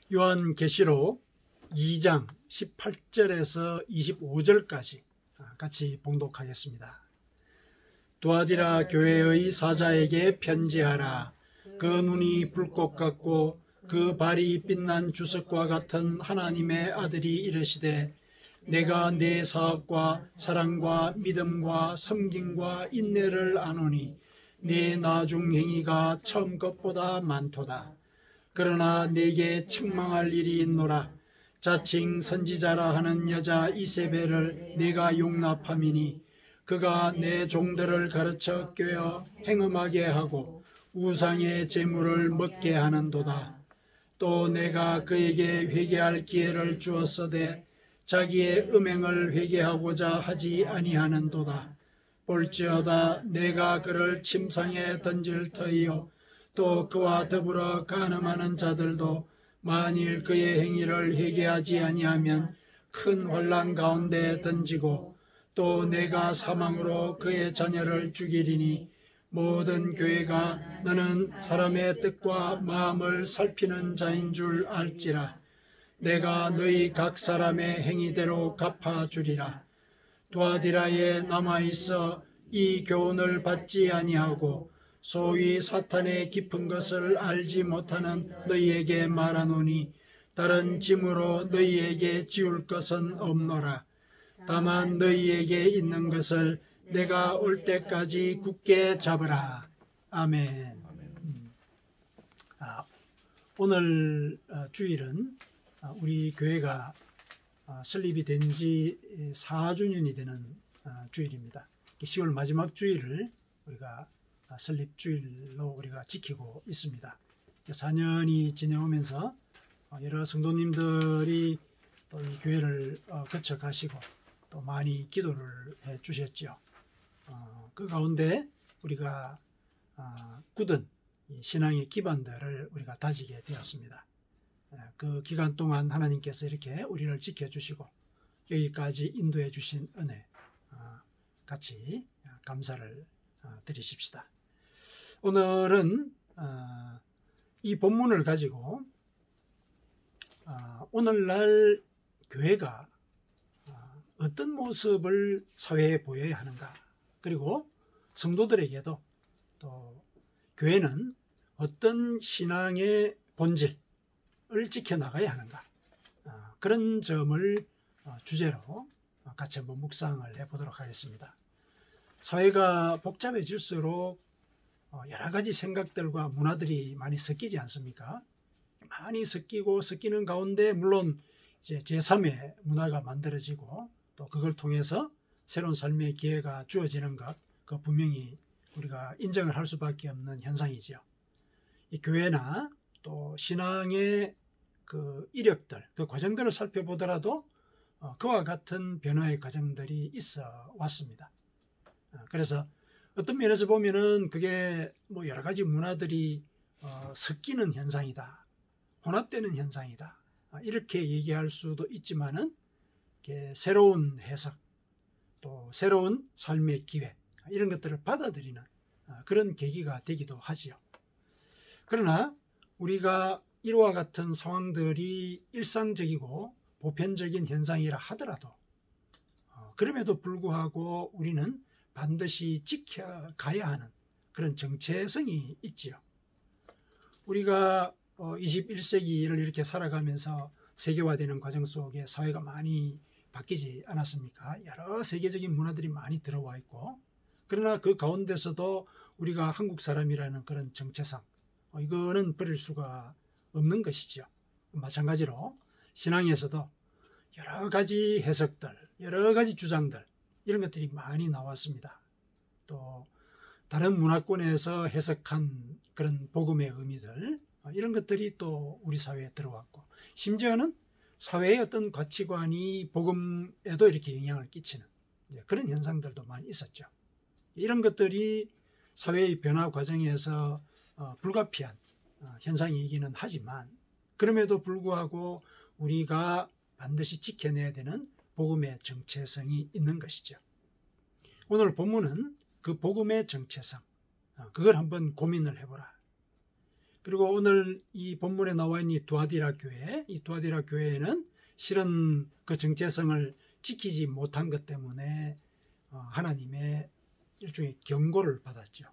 요한계시록 2장 18절에서 25절까지 같이 봉독하겠습니다. 두아디라 교회의 사자에게 편지하라. 그 눈이 불꽃 같고 그 발이 빛난 주석과 같은 하나님의 아들이 이르시되, 내가 네 사업과 사랑과 믿음과 섬김과 인내를 아노니 네 나중 행위가 처음 것보다 많도다. 그러나 네게 책망할 일이 있노라. 자칭 선지자라 하는 여자 이세벨을 내가 용납함이니 그가 내 종들을 가르쳐 꿰어 행음하게 하고 우상의 제물을 먹게 하는도다. 또 내가 그에게 회개할 기회를 주었으되 자기의 음행을 회개하고자 하지 아니하는도다. 볼지어다 내가 그를 침상에 던질 터이요 또 그와 더불어 간음하는 자들도 만일 그의 행위를 회개하지 아니하면 큰 환난 가운데 던지고, 또 내가 사망으로 그의 자녀를 죽이리니 모든 교회가 너는 사람의 뜻과 마음을 살피는 자인 줄 알지라. 내가 너희 각 사람의 행위대로 갚아주리라. 두아디라에 남아있어 이 교훈을 받지 아니하고 소위 사탄의 깊은 것을 알지 못하는 너희에게 말하노니 다른 짐으로 너희에게 지울 것은 없노라. 다만 너희에게 있는 것을 내가 올 때까지 굳게 잡으라. 아멘. 오늘 주일은 우리 교회가 설립이 된 지 4주년이 되는 주일입니다. 10월 마지막 주일을 우리가 설립 주일로 우리가 지키고 있습니다. 4년이 지내오면서 여러 성도님들이 또 이 교회를 거쳐 가시고 또 많이 기도를 해 주셨죠. 그 가운데 우리가 굳은 신앙의 기반들을 우리가 다지게 되었습니다. 그 기간 동안 하나님께서 이렇게 우리를 지켜주시고 여기까지 인도해 주신 은혜 같이 감사를 드리십시다. 오늘은 이 본문을 가지고 오늘날 교회가 어떤 모습을 사회에 보여야 하는가, 그리고 성도들에게도 또 교회는 어떤 신앙의 본질을 지켜나가야 하는가, 그런 점을 주제로 같이 한번 묵상을 해보도록 하겠습니다. 사회가 복잡해질수록 여러 가지 생각들과 문화들이 많이 섞이지 않습니까? 많이 섞이는 가운데 물론 이제 제3의 문화가 만들어지고 또 그걸 통해서 새로운 삶의 기회가 주어지는 것, 그 분명히 우리가 인정을 할 수밖에 없는 현상이지요. 이 교회나 또 신앙의 그 이력들, 그 과정들을 살펴보더라도 그와 같은 변화의 과정들이 있어 왔습니다. 그래서 어떤 면에서 보면은 그게 뭐 여러 가지 문화들이 섞이는 현상이다, 혼합되는 현상이다, 이렇게 얘기할 수도 있지만은 새로운 해석, 또 새로운 삶의 기회, 이런 것들을 받아들이는 그런 계기가 되기도 하지요. 그러나 우리가 이와 같은 상황들이 일상적이고 보편적인 현상이라 하더라도 그럼에도 불구하고 우리는 반드시 지켜가야 하는 그런 정체성이 있지요. 우리가 21세기를 이렇게 살아가면서 세계화되는 과정 속에 사회가 많이 바뀌지 않았습니까? 여러 세계적인 문화들이 많이 들어와 있고, 그러나 그 가운데서도 우리가 한국 사람이라는 그런 정체성, 이거는 버릴 수가 없는 것이죠. 마찬가지로 신앙에서도 여러 가지 해석들, 여러 가지 주장들, 이런 것들이 많이 나왔습니다. 또 다른 문화권에서 해석한 그런 복음의 의미들, 이런 것들이 또 우리 사회에 들어왔고, 심지어는 사회의 어떤 가치관이 복음에도 이렇게 영향을 끼치는 그런 현상들도 많이 있었죠. 이런 것들이 사회의 변화 과정에서 불가피한 현상이기는 하지만, 그럼에도 불구하고 우리가 반드시 지켜내야 되는 복음의 정체성이 있는 것이죠. 오늘 본문은 그 복음의 정체성, 그걸 한번 고민을 해보라. 그리고 오늘 이 본문에 나와 있는 이 두아디라 교회, 이 두아디라 교회에는 실은 그 정체성을 지키지 못한 것 때문에 하나님의 일종의 경고를 받았죠.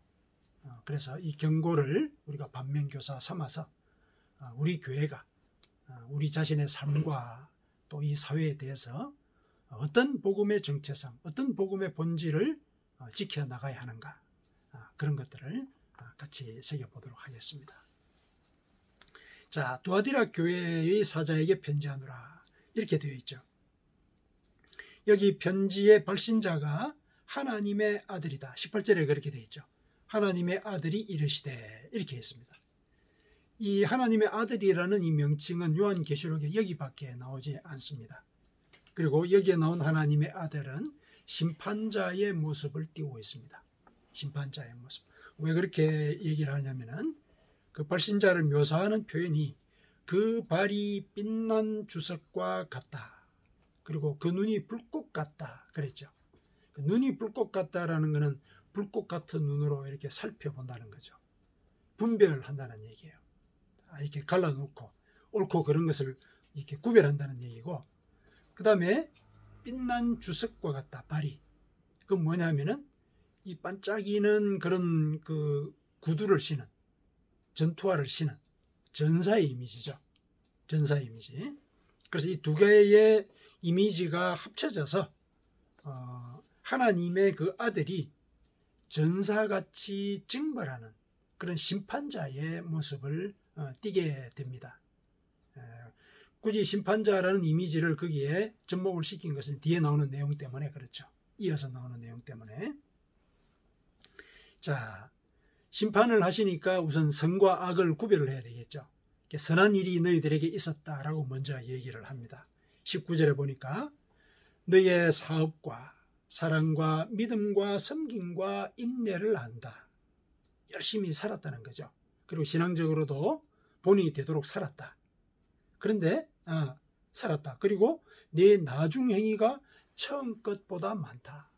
그래서 이 경고를 우리가 반면교사 삼아서 우리 교회가 우리 자신의 삶과 또 이 사회에 대해서 어떤 복음의 정체성, 어떤 복음의 본질을 지켜나가야 하는가, 그런 것들을 같이 새겨보도록 하겠습니다. 자, 두아디라 교회의 사자에게 편지하노라, 이렇게 되어 있죠. 여기 편지의 발신자가 하나님의 아들이다. 18절에 그렇게 되어 있죠. 하나님의 아들이 이르시되, 이렇게 했습니다. 이 하나님의 아들이라는 이 명칭은 요한계시록에 여기밖에 나오지 않습니다. 그리고 여기에 나온 하나님의 아들은 심판자의 모습을 띠고 있습니다. 심판자의 모습. 왜 그렇게 얘기를 하냐면은 그 발신자를 묘사하는 표현이 그 발이 빛난 주석과 같다. 그리고 그 눈이 불꽃 같다. 그랬죠. 눈이 불꽃 같다라는 것은 불꽃 같은 눈으로 이렇게 살펴본다는 거죠. 분별한다는 얘기예요. 이렇게 갈라놓고 옳고 그런 것을 이렇게 구별한다는 얘기고, 그 다음에 빛난 주석과 같다. 발이. 그건 뭐냐면은 이 반짝이는 그런 그 구두를 신은, 전투화를 신은 전사의 이미지죠. 전사의 이미지. 그래서 이 두 개의 이미지가 합쳐져서 하나님의 그 아들이 전사같이 징벌하는 그런 심판자의 모습을 띠게 됩니다. 굳이 심판자라는 이미지를 거기에 접목을 시킨 것은 뒤에 나오는 내용 때문에 그렇죠. 이어서 나오는 내용 때문에. 자, 심판을 하시니까 우선 선과 악을 구별을 해야 되겠죠. 선한 일이 너희들에게 있었다라고 먼저 얘기를 합니다. 19절에 보니까 너희의 사업과 사랑과 믿음과 섬김과 인내를 안다. 열심히 살았다는 거죠. 그리고 신앙적으로도 본인이 되도록 살았다. 그런데 살았다. 그리고 내 나중 행위가 처음 것보다 많다.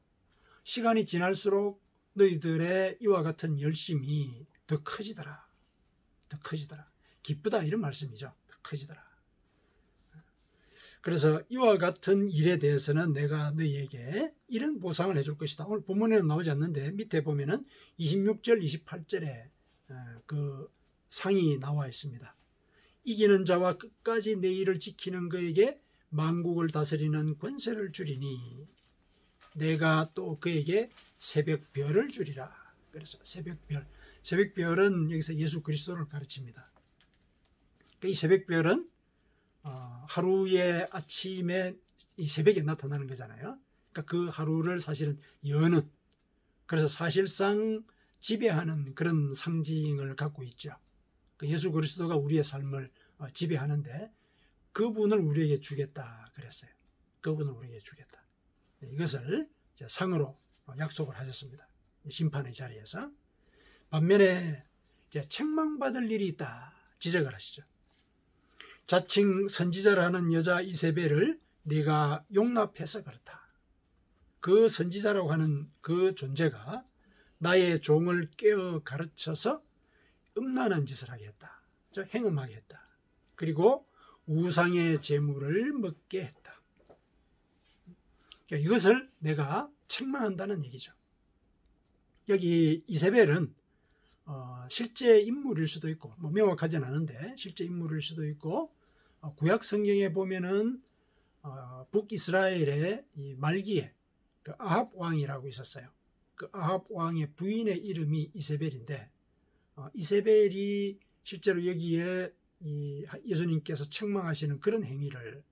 시간이 지날수록 너희들의 이와 같은 열심이 더 커지더라. 더 커지더라. 기쁘다, 이런 말씀이죠. 더 커지더라. 그래서 이와 같은 일에 대해서는 내가 너희에게 이런 보상을 해줄 것이다. 오늘 본문에는 나오지 않는데 밑에 보면은 26절, 28절에 그 상이 나와 있습니다. 이기는 자와 끝까지 내 일을 지키는 그에게 만국을 다스리는 권세를 주리니 내가 또 그에게 새벽별을 주리라. 그래서 새벽별. 새벽별은 여기서 예수 그리스도를 가르칩니다. 이 새벽별은 하루의 아침에 이 새벽에 나타나는 거잖아요. 그러니까 그 하루를 사실은 여는, 그래서 사실상 지배하는 그런 상징을 갖고 있죠. 예수 그리스도가 우리의 삶을 지배하는데 그분을 우리에게 주겠다 그랬어요. 그분을 우리에게 주겠다. 이것을 이제 상으로 약속을 하셨습니다. 심판의 자리에서. 반면에 이제 책망받을 일이 있다 지적을 하시죠. 자칭 선지자라는 여자 이세벨을 네가 용납해서 그렇다. 그 선지자라고 하는 그 존재가 나의 종을 깨어 가르쳐서 음란한 짓을 하게 했다. 행음하게 했다. 그리고 우상의 제물을 먹게 했다. 그러니까 이것을 내가 책망한다는 얘기죠. 여기 이세벨은 실제 인물일 수도 있고, 명확하진 않은데 실제 인물일 수도 있고, 구약 성경에 보면은 북이스라엘의 이 말기에 그 아합 왕이라고 있었어요. 그 아합 왕의 부인의 이름이 이세벨인데, 이세벨이 실제로 여기에 예수님께서 책망하시는 그런 행위를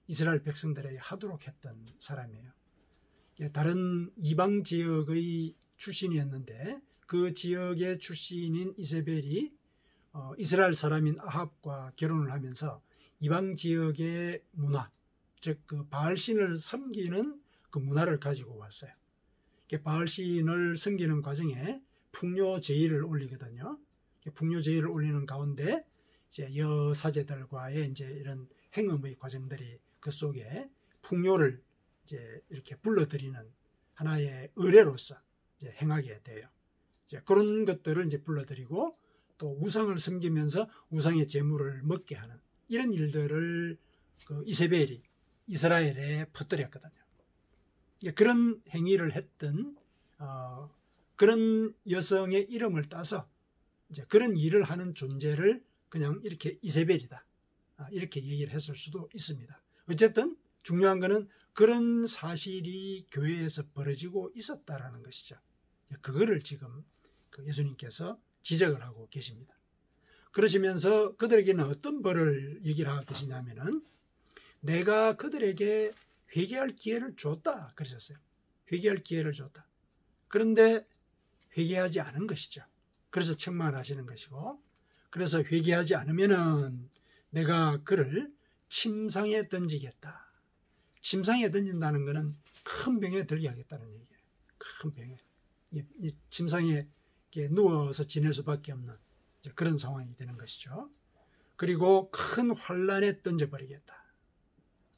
이스라엘 백성들에게 하도록 했던 사람이에요. 다른 이방 지역의 출신이었는데 그 지역의 출신인 이세벨이 이스라엘 사람인 아합과 결혼을 하면서 이방 지역의 문화, 즉 그 바알신을 섬기는 그 문화를 가지고 왔어요. 바알신을 섬기는 과정에 풍요 제의를 올리거든요. 풍요 제의를 올리는 가운데 이제 여사제들과의 이제 이런 행음의 과정들이 그 속에 풍요를 이제 이렇게 불러들이는 하나의 의례로서 이제 행하게 돼요. 이제 그런 것들을 이제 불러들이고 또 우상을 섬기면서 우상의 제물을 먹게 하는 이런 일들을 그 이세벨이 이스라엘에 퍼뜨렸거든요. 그런 행위를 했던 그런 여성의 이름을 따서 이제 그런 일을 하는 존재를 그냥 이렇게 이세벨이다, 이렇게 얘기를 했을 수도 있습니다. 어쨌든 중요한 것은 그런 사실이 교회에서 벌어지고 있었다라는 것이죠. 그거를 지금 예수님께서 지적을 하고 계십니다. 그러시면서 그들에게는 어떤 벌을 얘기를 하고 계시냐면은 내가 그들에게 회개할 기회를 줬다 그러셨어요. 회개할 기회를 줬다. 그런데 회개하지 않은 것이죠. 그래서 책망을 하시는 것이고, 그래서 회개하지 않으면은 내가 그를 침상에 던지겠다. 침상에 던진다는 것은 큰 병에 들게 하겠다는 얘기예요. 큰 병에. 침상에 누워서 지낼 수밖에 없는 그런 상황이 되는 것이죠. 그리고 큰 환란에 던져버리겠다.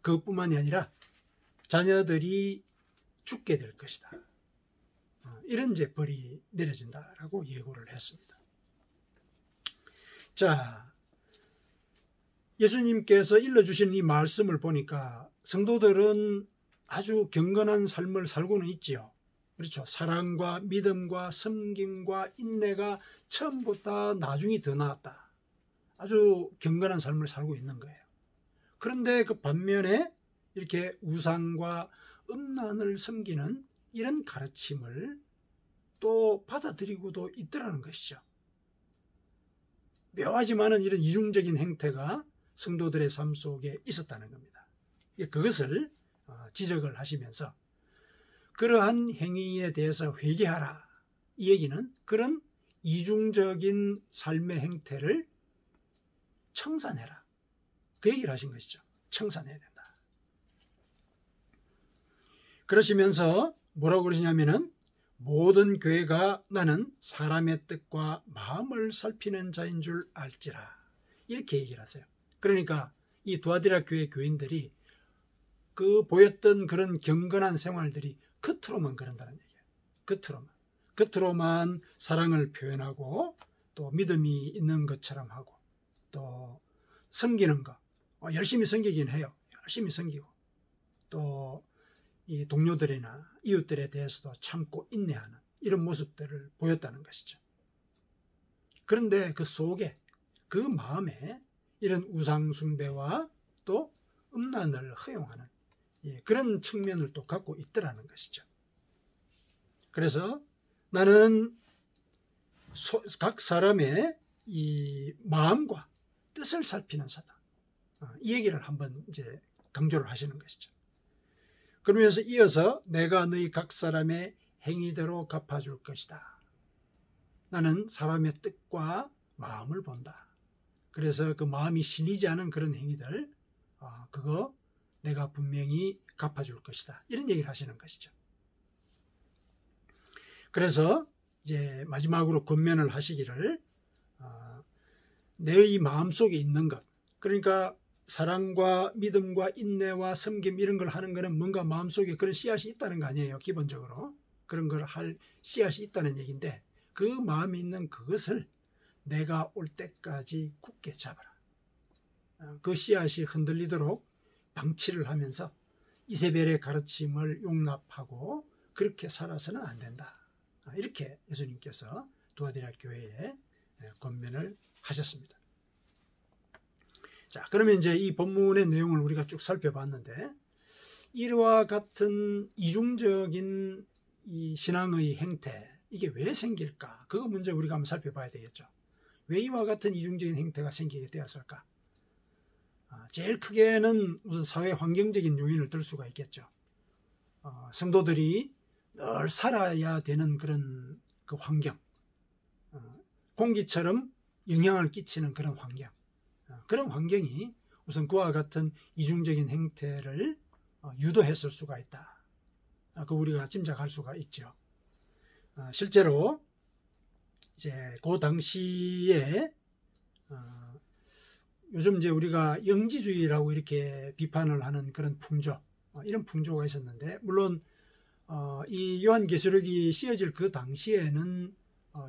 그것뿐만이 아니라 자녀들이 죽게 될 것이다. 이런 이제 벌이 내려진다라고 예고를 했습니다. 자, 예수님께서 일러주신 이 말씀을 보니까 성도들은 아주 경건한 삶을 살고는 있지요. 그렇죠. 사랑과 믿음과 섬김과 인내가 처음보다 나중이 더 나았다. 아주 경건한 삶을 살고 있는 거예요. 그런데 그 반면에 이렇게 우상과 음란을 섬기는 이런 가르침을 또 받아들이고도 있더라는 것이죠. 묘하지만은 이런 이중적인 행태가 성도들의 삶 속에 있었다는 겁니다. 그것을 지적을 하시면서 그러한 행위에 대해서 회개하라. 이 얘기는 그런 이중적인 삶의 행태를 청산해라. 그 얘기를 하신 것이죠. 청산해야 된다. 그러시면서 뭐라고 그러시냐면은 모든 교회가 나는 사람의 뜻과 마음을 살피는 자인 줄 알지라. 이렇게 얘기를 하세요. 그러니까 이 두아디라 교회 교인들이 그 보였던 그런 경건한 생활들이 겉으로만 그런다는 얘기예요. 겉으로만 사랑을 표현하고 또 믿음이 있는 것처럼 하고 또 섬기는 거 열심히 섬기긴 해요. 열심히 섬기고 또 이 동료들이나 이웃들에 대해서도 참고 인내하는 이런 모습들을 보였다는 것이죠. 그런데 그 속에 그 마음에 이런 우상 숭배와 또 음란을 허용하는 그런 측면을 또 갖고 있더라는 것이죠. 그래서 나는 각 사람의 이 마음과 뜻을 살피는 사다. 이 얘기를 한번 이제 강조를 하시는 것이죠. 그러면서 이어서 내가 너희 각 사람의 행위대로 갚아줄 것이다. 나는 사람의 뜻과 마음을 본다. 그래서 그 마음이 실리지 않은 그런 행위들, 그거 내가 분명히 갚아줄 것이다. 이런 얘기를 하시는 것이죠. 그래서 이제 마지막으로 권면을 하시기를 내 마음속에 있는 것, 그러니까 사랑과 믿음과 인내와 섬김 이런 걸 하는 거는 뭔가 마음속에 그런 씨앗이 있다는 거 아니에요. 기본적으로 그런 걸 할 씨앗이 있다는 얘기인데 그 마음에 있는 그것을 내가 올 때까지 굳게 잡아라. 그 씨앗이 흔들리도록 방치를 하면서 이세벨의 가르침을 용납하고 그렇게 살아서는 안 된다. 이렇게 예수님께서 두아디라 교회에 권면을 하셨습니다. 자, 그러면 이제 이 본문의 내용을 우리가 쭉 살펴봤는데 이와 같은 이중적인 이 신앙의 행태 이게 왜 생길까? 그거 문제 우리가 한번 살펴봐야 되겠죠. 왜 이와 같은 이중적인 행태가 생기게 되었을까? 제일 크게는 무슨 사회 환경적인 요인을 들 수가 있겠죠. 성도들이 늘 살아야 되는 그런 그 환경, 공기처럼 영향을 끼치는 그런 환경, 그런 환경이 우선 그와 같은 이중적인 행태를 유도했을 수가 있다. 그 우리가 짐작할 수가 있죠. 실제로 이제 그 당시에 요즘 이제 우리가 영지주의라고 이렇게 비판을 하는 그런 풍조, 이런 풍조가 있었는데 물론 이 요한계시록이 씌어질 그 당시에는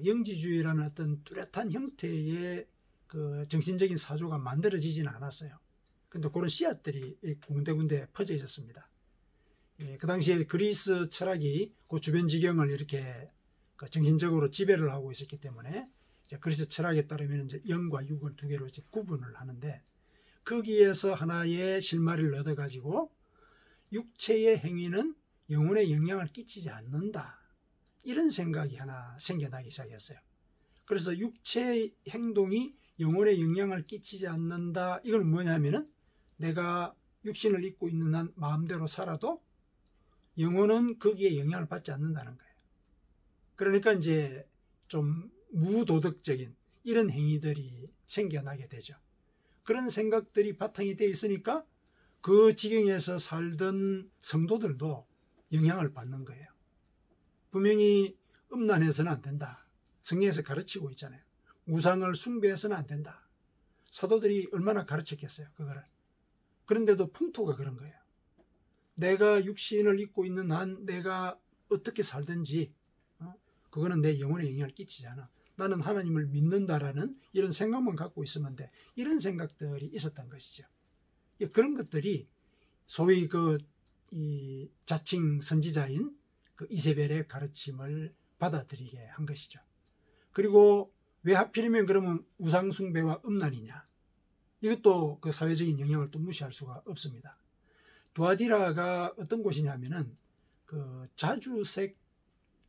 영지주의라는 어떤 뚜렷한 형태의 그 정신적인 사조가 만들어지지는 않았어요. 근데 그런 씨앗들이 군데군데 퍼져 있었습니다. 예, 그 당시에 그리스 철학이 그 주변 지경을 이렇게 그 정신적으로 지배를 하고 있었기 때문에 이제 그리스 철학에 따르면 이제 영과 육을 두 개로 이제 구분을 하는데, 거기에서 하나의 실마리를 얻어가지고 육체의 행위는 영혼에 영향을 끼치지 않는다, 이런 생각이 하나 생겨나기 시작했어요. 그래서 육체의 행동이 영혼에 영향을 끼치지 않는다, 이건 뭐냐면은 내가 육신을 입고 있는 한 마음대로 살아도 영혼은 거기에 영향을 받지 않는다는 거예요. 그러니까 이제 좀 무도덕적인 이런 행위들이 생겨나게 되죠. 그런 생각들이 바탕이 되어 있으니까 그 지경에서 살던 성도들도 영향을 받는 거예요. 분명히 음란해서는 안 된다, 성경에서 가르치고 있잖아요. 우상을 숭배해서는 안 된다, 사도들이 얼마나 가르쳤겠어요, 그거를. 그런데도 풍토가 그런 거예요. 내가 육신을 입고 있는 한 내가 어떻게 살든지 그거는 내 영혼에 영향을 끼치지 않아. 나는 하나님을 믿는다라는 이런 생각만 갖고 있으면 돼. 이런 생각들이 있었던 것이죠. 그런 것들이 소위 이 자칭 선지자인 그 이세벨의 가르침을 받아들이게 한 것이죠. 그리고 왜 하필이면 그러면 우상숭배와 음란이냐? 이것도 그 사회적인 영향을 또 무시할 수가 없습니다. 두아디라가 어떤 곳이냐면은 그 자주색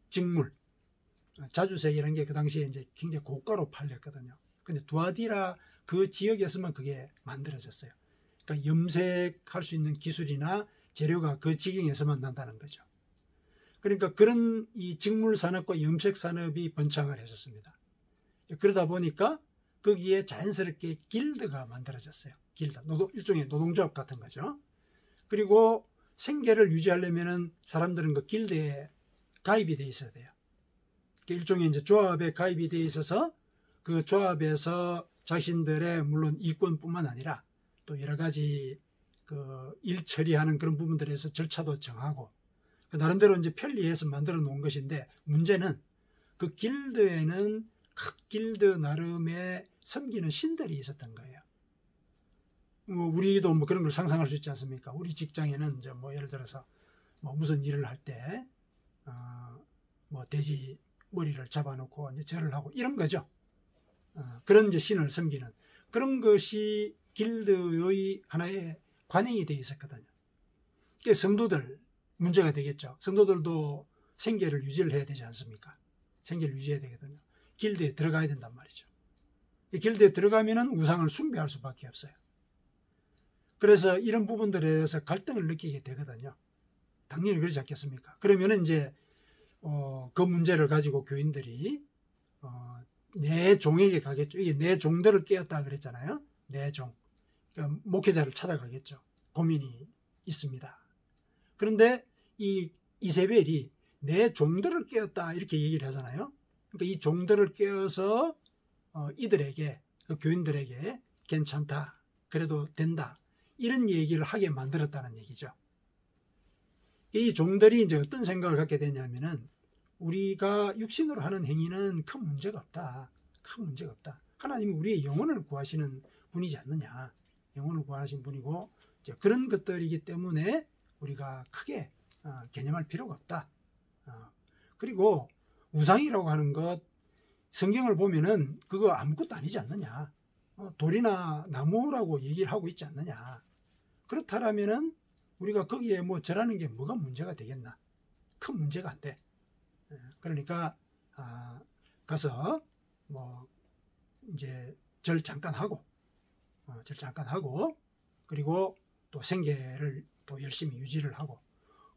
직물, 자주색이라는 게 그 당시에 이제 굉장히 고가로 팔렸거든요. 근데 두아디라 그 지역에서만 그게 만들어졌어요. 그러니까 염색할 수 있는 기술이나 재료가 그 지경에서만 난다는 거죠. 그러니까 그런 이 직물 산업과 염색 산업이 번창을 했었습니다. 그러다 보니까 거기에 자연스럽게 길드가 만들어졌어요. 길드, 일종의 노동조합 같은 거죠. 그리고 생계를 유지하려면은 사람들은 그 길드에 가입이 돼 있어야 돼요. 일종의 이제 조합에 가입이 돼 있어서 그 조합에서 자신들의 물론 이권뿐만 아니라 또 여러 가지 그 일 처리하는 그런 부분들에서 절차도 정하고 나름대로 이제 편리해서 만들어 놓은 것인데, 문제는 그 길드에는 각 길드 나름의 섬기는 신들이 있었던 거예요. 우리도 뭐 그런 걸 상상할 수 있지 않습니까? 우리 직장에는 이제 뭐 예를 들어서 뭐 무슨 일을 할 때 뭐 돼지 머리를 잡아놓고 이제 절을 하고 이런 거죠. 그런 이제 신을 섬기는 그런 것이 길드의 하나의 관행이 되어 있었거든요. 그게 성도들 문제가 되겠죠. 성도들도 생계를 유지를 해야 되지 않습니까? 생계를 유지해야 되거든요. 길드에 들어가야 된단 말이죠. 길드에 들어가면은 우상을 숭배할 수밖에 없어요. 그래서 이런 부분들에 대해서 갈등을 느끼게 되거든요. 당연히 그러지 않겠습니까? 그러면은 이제 그 문제를 가지고 교인들이 내 종에게 가겠죠. 이게 내 종들을 깨었다 그랬잖아요. 내 종. 그러니까 목회자를 찾아가겠죠. 고민이 있습니다. 그런데 이 이세벨이 내 종들을 깨었다 이렇게 얘기를 하잖아요. 그러니까 이 종들을 깨어서 이들에게, 그 교인들에게 괜찮다, 그래도 된다, 이런 얘기를 하게 만들었다는 얘기죠. 이 종들이 이제 어떤 생각을 갖게 되냐면은 우리가 육신으로 하는 행위는 큰 문제가 없다. 큰 문제가 없다. 하나님이 우리의 영혼을 구하시는 분이지 않느냐. 영혼을 구하시는 분이고 이제 그런 것들이기 때문에 우리가 크게 개념할 필요가 없다. 그리고 우상이라고 하는 것 성경을 보면은 그거 아무것도 아니지 않느냐. 돌이나 나무라고 얘기를 하고 있지 않느냐. 그렇다면은 우리가 거기에 뭐 절하는 게 뭐가 문제가 되겠나? 큰 문제가 안 돼. 그러니까 가서 뭐 이제 절 잠깐 하고 그리고 또 생계를 또 열심히 유지를 하고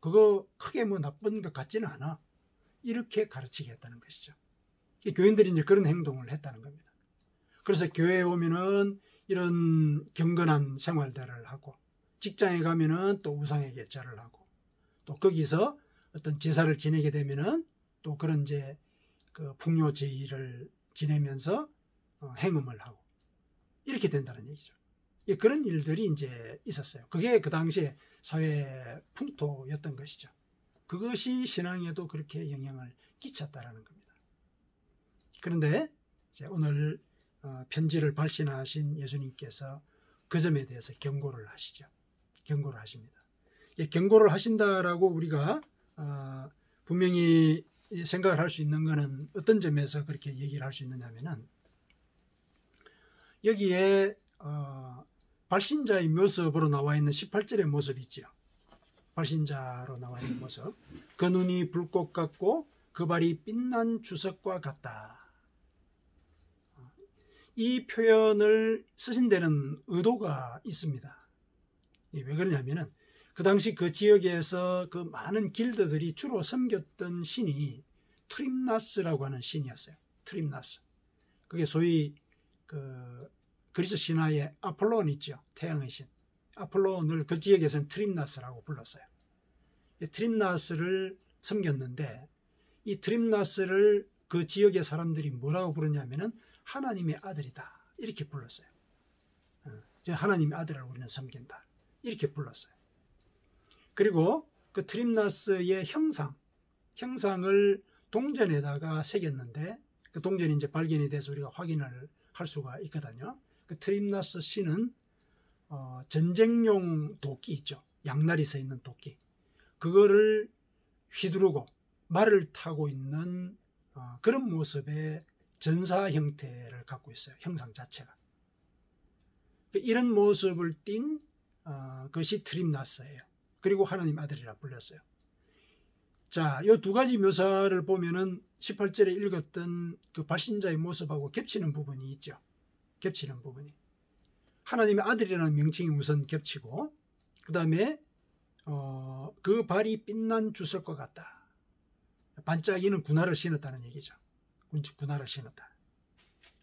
그거 크게 뭐 나쁜 것 같지는 않아. 이렇게 가르치게 했다는 것이죠. 교인들이 이제 그런 행동을 했다는 겁니다. 그래서 교회에 오면은 이런 경건한 생활들을 하고 직장에 가면은 또 우상에게 절을 하고 또 거기서 어떤 제사를 지내게 되면은 또 그런 이제 그 풍요 제의를 지내면서 행음을 하고 이렇게 된다는 얘기죠. 그런 일들이 이제 있었어요. 그게 그 당시에 사회 풍토였던 것이죠. 그것이 신앙에도 그렇게 영향을 끼쳤다라는 겁니다. 그런데 이제 오늘 편지를 발신하신 예수님께서 그 점에 대해서 경고를 하시죠. 경고를 하십니다. 경고를 하신다라고 우리가 분명히 생각을 할 수 있는 것은 어떤 점에서 그렇게 얘기를 할 수 있느냐 하면은, 여기에 발신자의 모습으로 나와 있는 18절의 모습이 있죠. 발신자로 나와 있는 모습. 그 눈이 불꽃 같고 그 발이 빛난 주석과 같다. 이 표현을 쓰신 데는 의도가 있습니다. 왜 그러냐면은 그 당시 그 지역에서 그 많은 길드들이 주로 섬겼던 신이 트림나스라고 하는 신이었어요. 트림나스. 그게 소위 그리스 신화의 아폴론 있죠. 태양의 신. 아폴론을 그 지역에서는 트림나스라고 불렀어요. 트림나스를 섬겼는데, 이 트림나스를 그 지역의 사람들이 뭐라고 부르냐면은 하나님의 아들이다, 이렇게 불렀어요. 하나님의 아들을 우리는 섬긴다, 이렇게 불렀어요. 그리고 그 트림나스의 형상을 동전에다가 새겼는데, 그 동전이 이제 발견이 돼서 우리가 확인을 할 수가 있거든요. 그 트림나스 신은 전쟁용 도끼 있죠. 양날이 서 있는 도끼. 그거를 휘두르고 말을 타고 있는 그런 모습의 전사 형태를 갖고 있어요. 형상 자체가. 이런 모습을 띤 것이 트림나스예요. 그리고 하나님 아들이라 불렸어요. 자, 이 두 가지 묘사를 보면은 18절에 읽었던 그 발신자의 모습하고 겹치는 부분이 있죠. 겹치는 부분이. 하나님의 아들이라는 명칭이 우선 겹치고, 그 다음에 그 발이 빛난 주석과 같다. 반짝이는 군화를 신었다는 얘기죠. 군화를 신었다.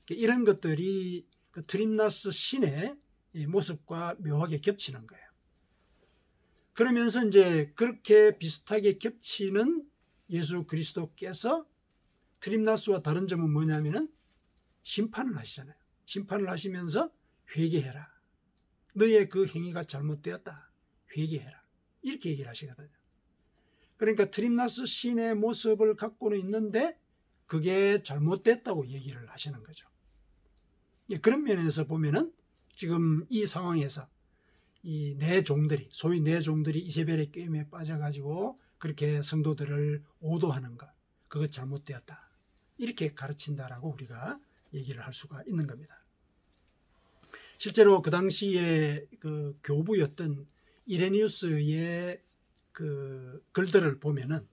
이런 것들이 그 트림나스 신의 모습과 묘하게 겹치는 거예요. 그러면서 이제 그렇게 비슷하게 겹치는 예수 그리스도께서 트림나스와 다른 점은 뭐냐면은 심판을 하시잖아요. 심판을 하시면서 회개해라. 너의 그 행위가 잘못되었다. 회개해라. 이렇게 얘기를 하시거든요. 그러니까 트림나스 신의 모습을 갖고는 있는데 그게 잘못됐다고 얘기를 하시는 거죠. 그런 면에서 보면은 지금 이 상황에서 이 네 종들이, 소위 네 종들이 이세벨의 게임에 빠져가지고 그렇게 성도들을 오도하는 것, 그것 잘못되었다, 이렇게 가르친다라고 우리가 얘기를 할 수가 있는 겁니다. 실제로 그 당시에 그 교부였던 이레니우스의 그 글들을 보면은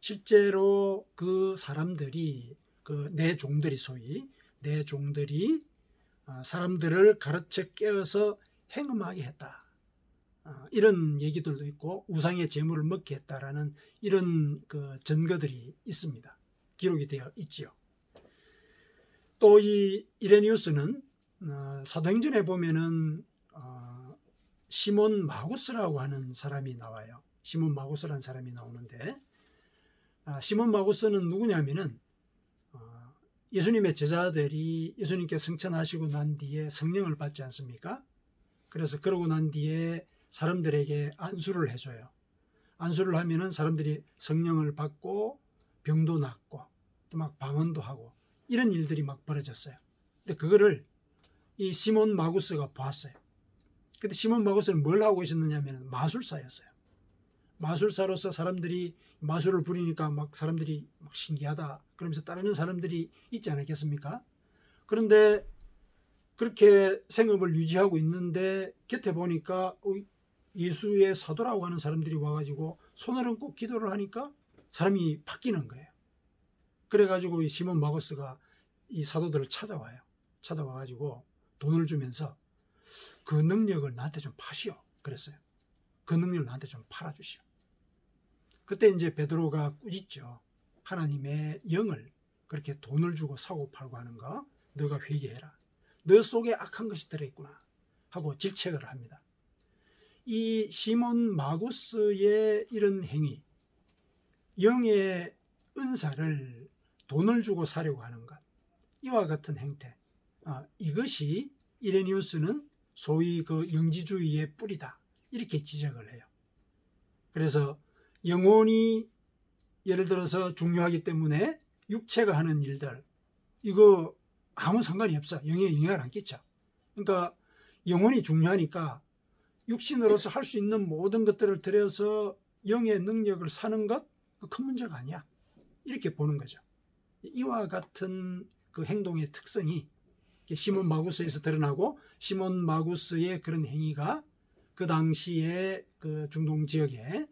실제로 그 사람들이, 그 네 종들이, 소위 네 종들이 사람들을 가르쳐 깨어서 행음하게 했다, 이런 얘기들도 있고 우상의 제물을 먹게 했다라는 이런 그 증거들이 있습니다. 기록이 되어 있지요. 또 이 이레니우스는 사도행전에 보면은 시몬 마구스라고 하는 사람이 나와요. 시몬 마구스라는 사람이 나오는데, 시몬 마구스는 누구냐면은 예수님의 제자들이 예수님께 승천하시고 난 뒤에 성령을 받지 않습니까? 그래서 그러고 난 뒤에 사람들에게 안수를 해줘요. 안수를 하면은 사람들이 성령을 받고 병도 낫고 또 막 방언도 하고 이런 일들이 막 벌어졌어요. 근데 그거를 이 시몬 마구스가 봤어요. 근데 시몬 마구스는 뭘 하고 있었느냐면 마술사였어요. 마술사로서 사람들이 마술을 부리니까 막 사람들이 막 신기하다 그러면서 따르는 사람들이 있지 않았겠습니까? 그런데 그렇게 생업을 유지하고 있는데 곁에 보니까 예수의 사도라고 하는 사람들이 와가지고 손을 얹고 기도를 하니까 사람이 바뀌는 거예요. 그래가지고 이 시몬 마구스가 이 사도들을 찾아와요. 찾아와가지고 돈을 주면서 그 능력을 나한테 좀 파시오 그랬어요. 그 능력을 나한테 좀 팔아주시오. 그때 이제 베드로가 꾸짖죠. 하나님의 영을 그렇게 돈을 주고 사고 팔고 하는 거 너가 회개해라. 너 속에 악한 것이 들어있구나 하고 질책을 합니다. 이 시몬 마구스의 이런 행위, 영의 은사를 돈을 주고 사려고 하는 것, 이와 같은 행태, 이것이 이레니우스는 소위 그 영지주의의 뿌리다, 이렇게 지적을 해요. 그래서 영혼이 예를 들어서 중요하기 때문에 육체가 하는 일들, 이거 아무 상관이 없어. 영에 영향을 안 끼쳐. 그러니까 영혼이 중요하니까 육신으로서 할 수 있는 모든 것들을 들여서 영의 능력을 사는 것 큰 문제가 아니야. 이렇게 보는 거죠. 이와 같은 그 행동의 특성이 시몬 마구스에서 드러나고, 시몬 마구스의 그런 행위가 그 당시에 그 중동 지역에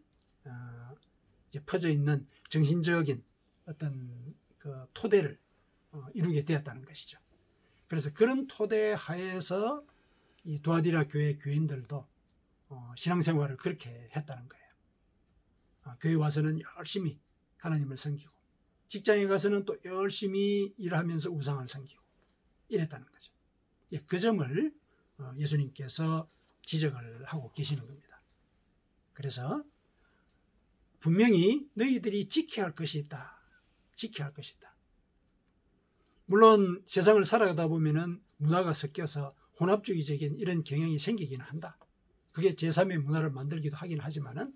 이제 퍼져 있는 정신적인 어떤 그 토대를 이루게 되었다는 것이죠. 그래서 그런 토대 하에서 이 두아디라 교회 교인들도 신앙생활을 그렇게 했다는 거예요. 교회 와서는 열심히 하나님을 섬기고, 직장에 가서는 또 열심히 일하면서 우상을 섬기고 이랬다는 거죠. 그 점을 예수님께서 지적을 하고 계시는 겁니다. 그래서 분명히 너희들이 지켜야 할 것이 있다. 지켜야 할 것이 있다. 물론 세상을 살아가다 보면은 문화가 섞여서 혼합주의적인 이런 경향이 생기기는 한다. 그게 제3의 문화를 만들기도 하긴 하지만은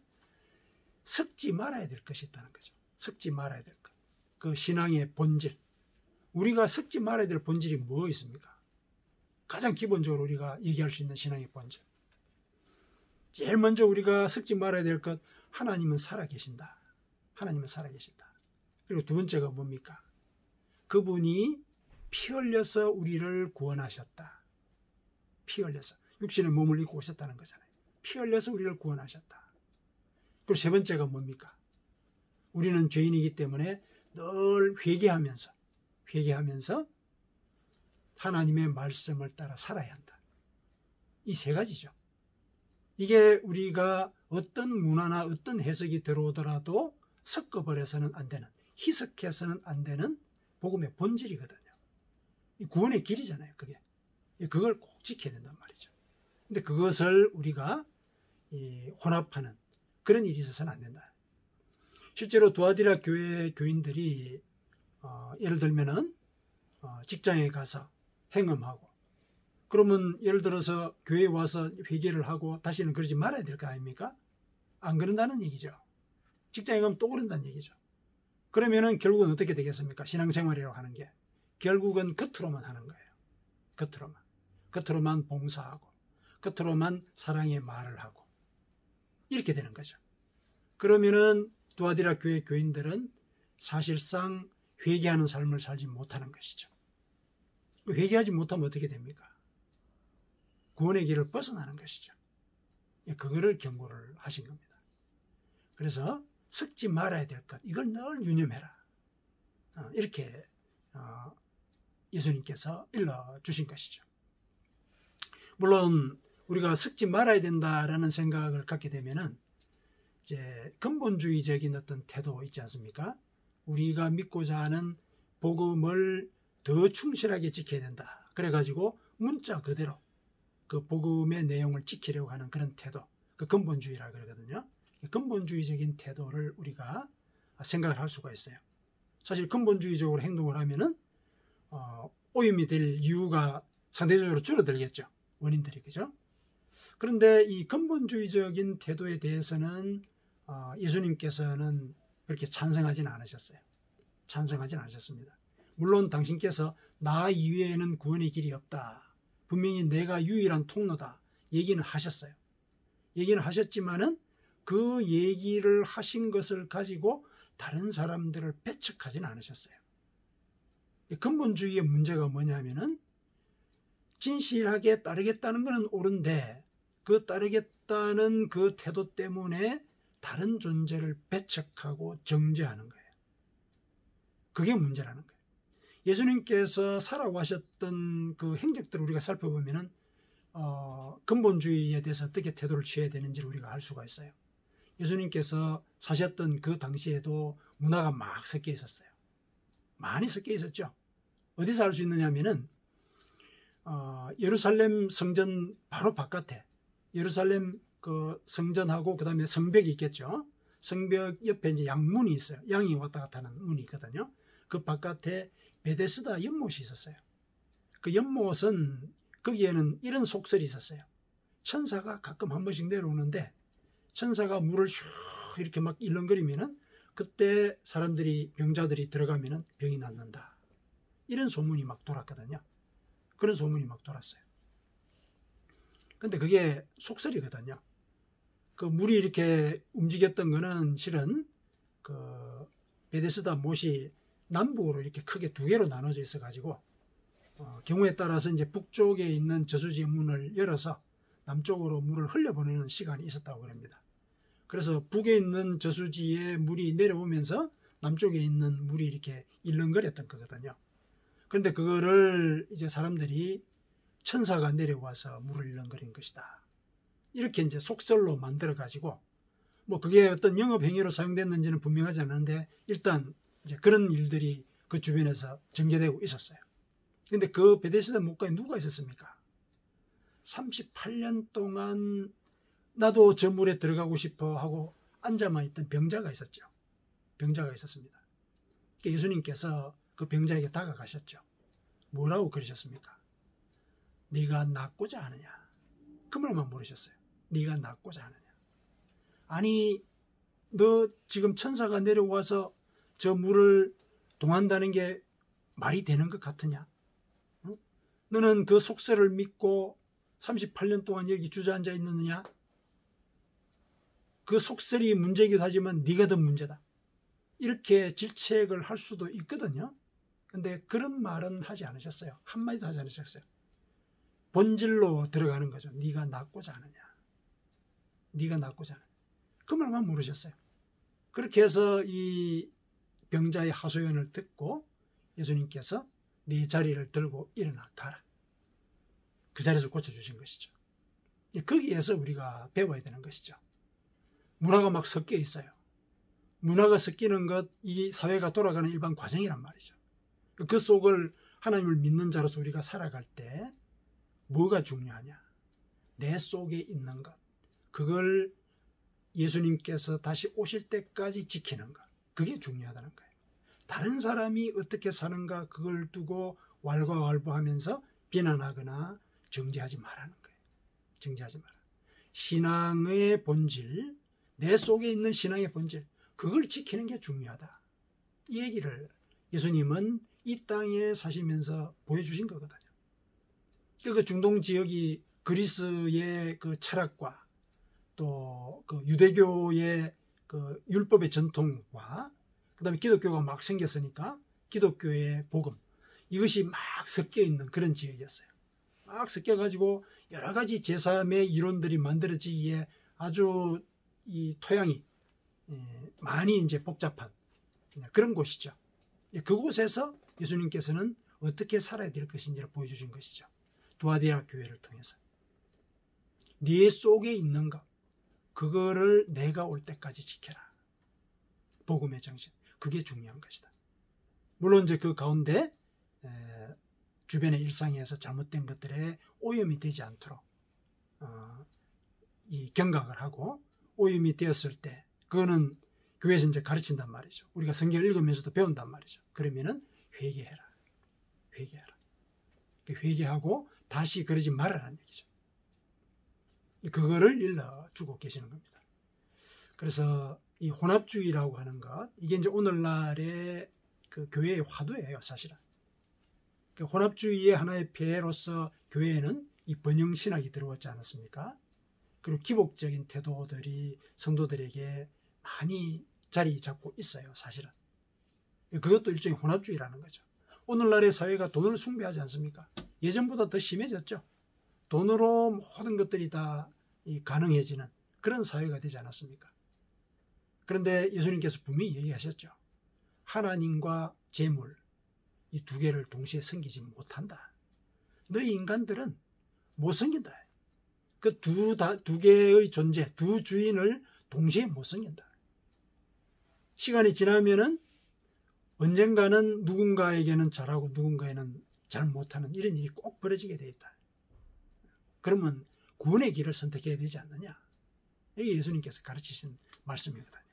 섞지 말아야 될 것이 있다는 거죠. 섞지 말아야 될 것. 그 신앙의 본질. 우리가 섞지 말아야 될 본질이 뭐 있습니까? 가장 기본적으로 우리가 얘기할 수 있는 신앙의 본질. 제일 먼저 우리가 섞지 말아야 될 것, 하나님은 살아계신다. 하나님은 살아계신다. 그리고 두 번째가 뭡니까? 그분이 피 흘려서 우리를 구원하셨다. 피 흘려서. 육신의 몸을 입고 오셨다는 거잖아요. 피 흘려서 우리를 구원하셨다. 그리고 세 번째가 뭡니까? 우리는 죄인이기 때문에 늘 회개하면서 하나님의 말씀을 따라 살아야 한다. 이 세 가지죠. 이게 우리가 어떤 문화나 어떤 해석이 들어오더라도 섞어버려서는 안 되는, 희석해서는 안 되는 복음의 본질이거든요. 이 구원의 길이잖아요. 그걸 꼭 지켜야 된단 말이죠. 근데 그것을 우리가 혼합하는 그런 일이 있어서는 안 된다. 실제로 두아디라 교회 교인들이 예를 들면은 직장에 가서 행음하고, 그러면 예를 들어서 교회에 와서 회개를 하고 다시는 그러지 말아야 될 거 아닙니까? 안 그런다는 얘기죠. 직장에 가면 또 그런다는 얘기죠. 그러면은 결국은 어떻게 되겠습니까? 신앙생활이라고 하는 게 결국은 겉으로만 하는 거예요. 겉으로만 봉사하고, 겉으로만 사랑의 말을 하고, 이렇게 되는 거죠. 그러면은 두아디라 교회 교인들은 사실상 회개하는 삶을 살지 못하는 것이죠. 회개하지 못하면 어떻게 됩니까? 구원의 길을 벗어나는 것이죠. 그거를 경고를 하신 겁니다. 그래서 섞지 말아야 될 것, 이걸 늘 유념해라. 이렇게 예수님께서 일러주신 것이죠. 물론 우리가 섞지 말아야 된다라는 생각을 갖게 되면은 이제 근본주의적인 어떤 태도 있지 않습니까? 우리가 믿고자 하는 복음을 더 충실하게 지켜야 된다. 그래가지고 문자 그대로 그 복음의 내용을 지키려고 하는 그런 태도, 그 근본주의라 그러거든요. 근본주의적인 태도를 우리가 생각을 할 수가 있어요. 사실 근본주의적으로 행동을 하면은 오염이 될 이유가 상대적으로 줄어들겠죠. 원인들이, 그죠? 그런데 이 근본주의적인 태도에 대해서는 예수님께서는 그렇게 찬성하지는 않으셨어요. 찬성하지는 않으셨습니다. 물론 당신께서 나 이외에는 구원의 길이 없다. 분명히 내가 유일한 통로다. 얘기는 하셨어요. 얘기는 하셨지만은 그 얘기를 하신 것을 가지고 다른 사람들을 배척하지는 않으셨어요. 근본주의의 문제가 뭐냐면은 진실하게 따르겠다는 것은 옳은데 그 따르겠다는 그 태도 때문에 다른 존재를 배척하고 정죄하는 거예요. 그게 문제라는 거예요. 예수님께서 살아가셨던 그 행적들을 우리가 살펴보면은 근본주의에 대해서 어떻게 태도를 취해야 되는지를 우리가 알 수가 있어요. 예수님께서 사셨던 그 당시에도 문화가 막 섞여 있었어요. 많이 섞여 있었죠. 어디서 알 수 있느냐면은 예루살렘 성전 바로 바깥에 예루살렘 그 성전하고 그 다음에 성벽이 있겠죠. 성벽 옆에 이제 양문이 있어요. 양이 왔다 갔다 하는 문이 있거든요. 그 바깥에 베데스다 연못이 있었어요. 그 연못은 거기에는 이런 속설이 있었어요. 천사가 가끔 한 번씩 내려오는데 천사가 물을 슉 이렇게 막 일렁거리면은 그때 사람들이 병자들이 들어가면은 병이 낫는다. 이런 소문이 막 돌았거든요. 그런 소문이 막 돌았어요. 근데 그게 속설이거든요. 그 물이 이렇게 움직였던 거는 실은 그 베데스다 못이 남북으로 이렇게 크게 두 개로 나눠져 있어 가지고 경우에 따라서 이제 북쪽에 있는 저수지의 문을 열어서 남쪽으로 물을 흘려보내는 시간이 있었다고 합니다. 그래서 북에 있는 저수지에 물이 내려오면서 남쪽에 있는 물이 이렇게 일렁거렸던 거거든요. 그런데 그거를 이제 사람들이 천사가 내려와서 물을 일렁거린 것이다. 이렇게 이제 속설로 만들어 가지고 뭐 그게 어떤 영업 행위로 사용됐는지는 분명하지 않은데 일단 이제 그런 일들이 그 주변에서 전개되고 있었어요. 근데 그 베데스다 못가에 누가 있었습니까? 38년 동안 나도 저 물에 들어가고 싶어 하고 앉아만 있던 병자가 있었죠. 병자가 있었습니다. 예수님께서 그 병자에게 다가가셨죠. 뭐라고 그러셨습니까? 네가 낫고자 하느냐? 그 말만 물으셨어요. 네가 낫고자 하느냐? 아니 너 지금 천사가 내려와서 저 물을 동한다는 게 말이 되는 것 같으냐? 응? 너는 그 속설을 믿고 38년 동안 여기 주저앉아 있느냐? 그 속설이 문제이기도 하지만 네가 더 문제다. 이렇게 질책을 할 수도 있거든요. 근데 그런 말은 하지 않으셨어요. 한마디도 하지 않으셨어요. 본질로 들어가는 거죠. 네가 낫고자 하느냐. 네가 낫고자 하느냐. 그 말만 물으셨어요. 그렇게 해서 이 병자의 하소연을 듣고 예수님께서 네 자리를 들고 일어나 가라. 그 자리에서 고쳐주신 것이죠. 거기에서 우리가 배워야 되는 것이죠. 문화가 막 섞여 있어요. 문화가 섞이는 것, 이 사회가 돌아가는 일반 과정이란 말이죠. 그 속을 하나님을 믿는 자로서 우리가 살아갈 때 뭐가 중요하냐? 내 속에 있는 것. 그걸 예수님께서 다시 오실 때까지 지키는 것. 그게 중요하다는 거예요. 다른 사람이 어떻게 사는가 그걸 두고 왈가왈부하면서 비난하거나 정죄하지 말라는 거예요. 정죄하지 마라. 신앙의 본질, 내 속에 있는 신앙의 본질, 그걸 지키는 게 중요하다. 이 얘기를 예수님은 이 땅에 사시면서 보여주신 거거든요. 그 중동 지역이 그리스의 그 철학과 또 그 유대교의 그 율법의 전통과 그다음에 기독교가 막 생겼으니까 기독교의 복음, 이것이 막 섞여 있는 그런 지역이었어요. 막 섞여가지고 여러 가지 제3의 이론들이 만들어지기에 아주 이 토양이 많이 이제 복잡한 그런 곳이죠. 그곳에서 예수님께서는 어떻게 살아야 될 것인지를 보여주신 것이죠. 두아디라 교회를 통해서. 네 속에 있는 것, 그거를 내가 올 때까지 지켜라. 복음의 정신, 그게 중요한 것이다. 물론 이제 그 가운데 주변의 일상에서 잘못된 것들에 오염이 되지 않도록 이 경각을 하고 오염이 되었을 때 그거는 교회에서 이제 가르친단 말이죠. 우리가 성경을 읽으면서도 배운단 말이죠. 그러면은 회개해라. 회개해라. 회개하고 다시 그러지 말아라는 얘기죠. 그거를 일러주고 계시는 겁니다. 그래서 이 혼합주의라고 하는 것, 이게 이제 오늘날의 그 교회의 화두예요, 사실은. 그 혼합주의의 하나의 폐해로서 교회에는 이 번영신학이 들어왔지 않았습니까? 그리고 기복적인 태도들이 성도들에게 많이 자리 잡고 있어요, 사실은. 그것도 일종의 혼합주의라는 거죠. 오늘날의 사회가 돈을 숭배하지 않습니까? 예전보다 더 심해졌죠. 돈으로 모든 것들이 다 가능해지는 그런 사회가 되지 않았습니까? 그런데 예수님께서 분명히 얘기하셨죠. 하나님과 재물, 이 두 개를 동시에 섬기지 못한다. 너희 인간들은 못 섬긴다. 그 두 개의 존재, 두 주인을 동시에 못 섬긴다. 시간이 지나면은 언젠가는 누군가에게는 잘하고 누군가에는 잘 못하는 이런 일이 꼭 벌어지게 되어 있다. 그러면 구원의 길을 선택해야 되지 않느냐. 이게 예수님께서 가르치신 말씀이거든요.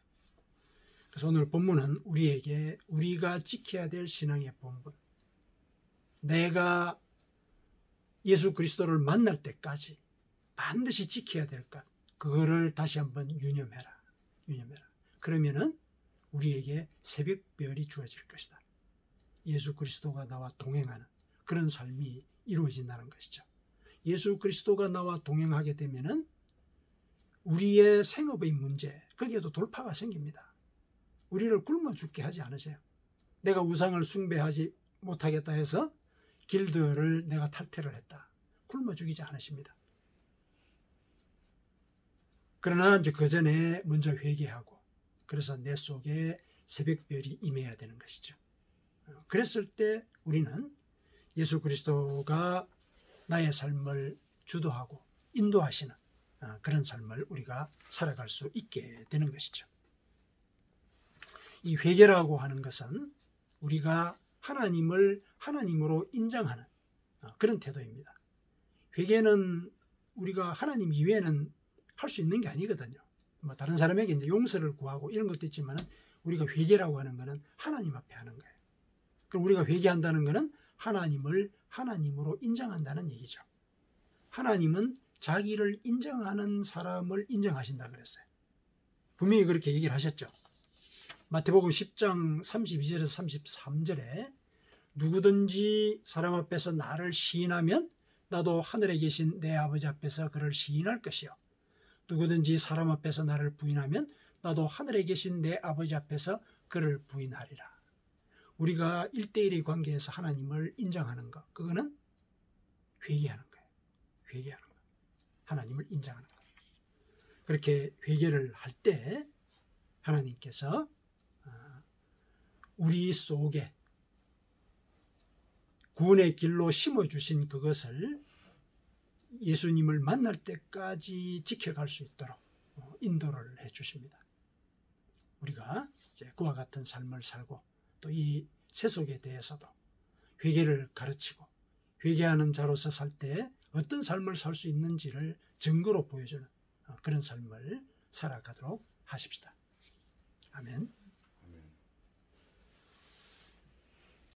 그래서 오늘 본문은 우리에게 우리가 지켜야 될 신앙의 본분, 내가 예수 그리스도를 만날 때까지 반드시 지켜야 될 것, 그거를 다시 한번 유념해라. 유념해라. 그러면은 우리에게 새벽별이 주어질 것이다. 예수 그리스도가 나와 동행하는 그런 삶이 이루어진다는 것이죠. 예수 그리스도가 나와 동행하게 되면은 우리의 생업의 문제, 거기에도 돌파가 생깁니다. 우리를 굶어 죽게 하지 않으세요. 내가 우상을 숭배하지 못하겠다 해서 길드를 내가 탈퇴를 했다. 굶어 죽이지 않으십니다. 그러나 이제 그 전에 먼저 회개하고, 그래서 내 속에 새벽별이 임해야 되는 것이죠. 그랬을 때 우리는 예수 그리스도가 나의 삶을 주도하고 인도하시는 그런 삶을 우리가 살아갈 수 있게 되는 것이죠. 이 회개라고 하는 것은 우리가 하나님을 하나님으로 인정하는 그런 태도입니다. 회개는 우리가 하나님 이외에는 할 수 있는 게 아니거든요. 뭐 다른 사람에게 이제 용서를 구하고 이런 것도 있지만 우리가 회개라고 하는 것은 하나님 앞에 하는 거예요. 그럼 우리가 회개한다는 것은 하나님을 하나님으로 인정한다는 얘기죠. 하나님은 자기를 인정하는 사람을 인정하신다 그랬어요. 분명히 그렇게 얘기를 하셨죠. 마태복음 10장 32절에서 33절에 누구든지 사람 앞에서 나를 시인하면 나도 하늘에 계신 내 아버지 앞에서 그를 시인할 것이요. 누구든지 사람 앞에서 나를 부인하면 나도 하늘에 계신 내 아버지 앞에서 그를 부인하리라. 우리가 1대1의 관계에서 하나님을 인정하는 것, 그거는 회개하는 거예요. 회개하는 것. 하나님을 인정하는 것. 그렇게 회개를 할 때 하나님께서 우리 속에 구원의 길로 심어주신 그것을 예수님을 만날 때까지 지켜갈 수 있도록 인도를 해주십니다. 우리가 이제 그와 같은 삶을 살고 또 이 세속에 대해서도 회개를 가르치고 회개하는 자로서 살 때 어떤 삶을 살 수 있는지를 증거로 보여주는 그런 삶을 살아가도록 하십시다. 아멘.